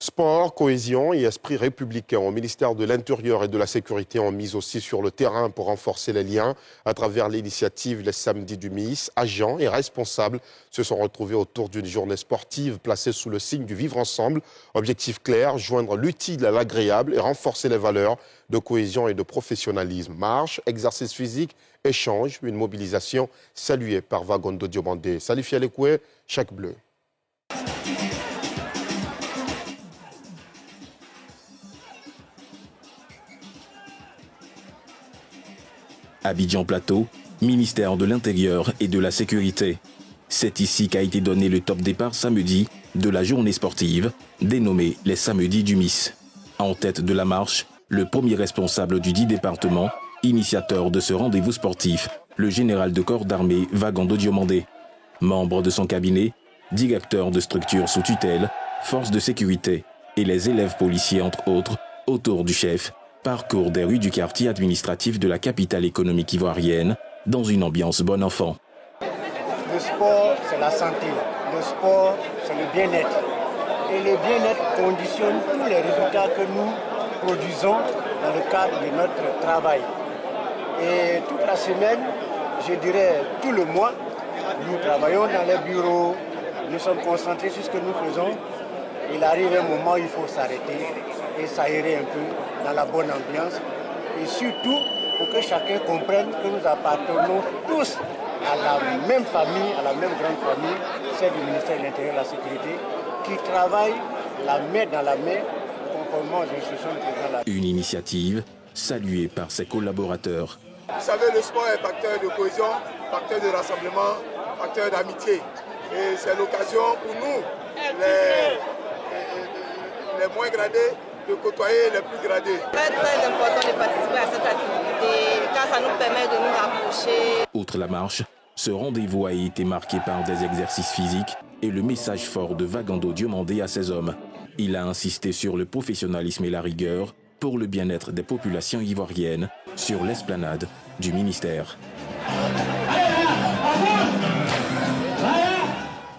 Sport, cohésion et esprit républicain au ministère de l'Intérieur et de la Sécurité ont mis aussi sur le terrain pour renforcer les liens à travers l'initiative Les Samedis du MIS. Agents et responsables se sont retrouvés autour d'une journée sportive placée sous le signe du vivre ensemble. Objectif clair, joindre l'utile à l'agréable et renforcer les valeurs de cohésion et de professionnalisme. Marche, exercice physique, échange, une mobilisation saluée par Vagondo Diomandé. Salifia Lekoué, chaque bleu. Abidjan Plateau, ministère de l'Intérieur et de la Sécurité. C'est ici qu'a été donné le top départ samedi de la journée sportive, dénommée les Samedis du MIS. En tête de la marche, le premier responsable du 10 département, initiateur de ce rendez-vous sportif, le général de corps d'armée Vagondo Diomandé. Membre de son cabinet, directeur de structures sous tutelle, forces de sécurité et les élèves policiers entre autres, autour du chef, parcours des rues du quartier administratif de la capitale économique ivoirienne dans une ambiance bon enfant. Le sport, c'est la santé. Le sport, c'est le bien-être. Et le bien-être conditionne tous les résultats que nous produisons dans le cadre de notre travail. Et toute la semaine, je dirais tout le mois, nous travaillons dans les bureaux, nous sommes concentrés sur ce que nous faisons. Il arrive un moment où il faut s'arrêter et s'aérer un peu dans la bonne ambiance. Et surtout, pour que chacun comprenne que nous appartenons tous à la même famille, à la même grande famille, celle du ministère de l'Intérieur et de la Sécurité, qui travaille la main dans la main, conformément aux instructions du président de la République. Une initiative saluée par ses collaborateurs. Vous savez, le sport est facteur de cohésion, facteur de rassemblement, facteur d'amitié. Et c'est l'occasion pour nous, les moins gradés, de côtoyer les plus gradés. C'est très important de participer à cette activité car ça nous permet de nous rapprocher. Outre la marche, ce rendez-vous a été marqué par des exercices physiques et le message fort de Vagondo Diomandé à ses hommes. Il a insisté sur le professionnalisme et la rigueur pour le bien-être des populations ivoiriennes sur l'esplanade du ministère. Allez,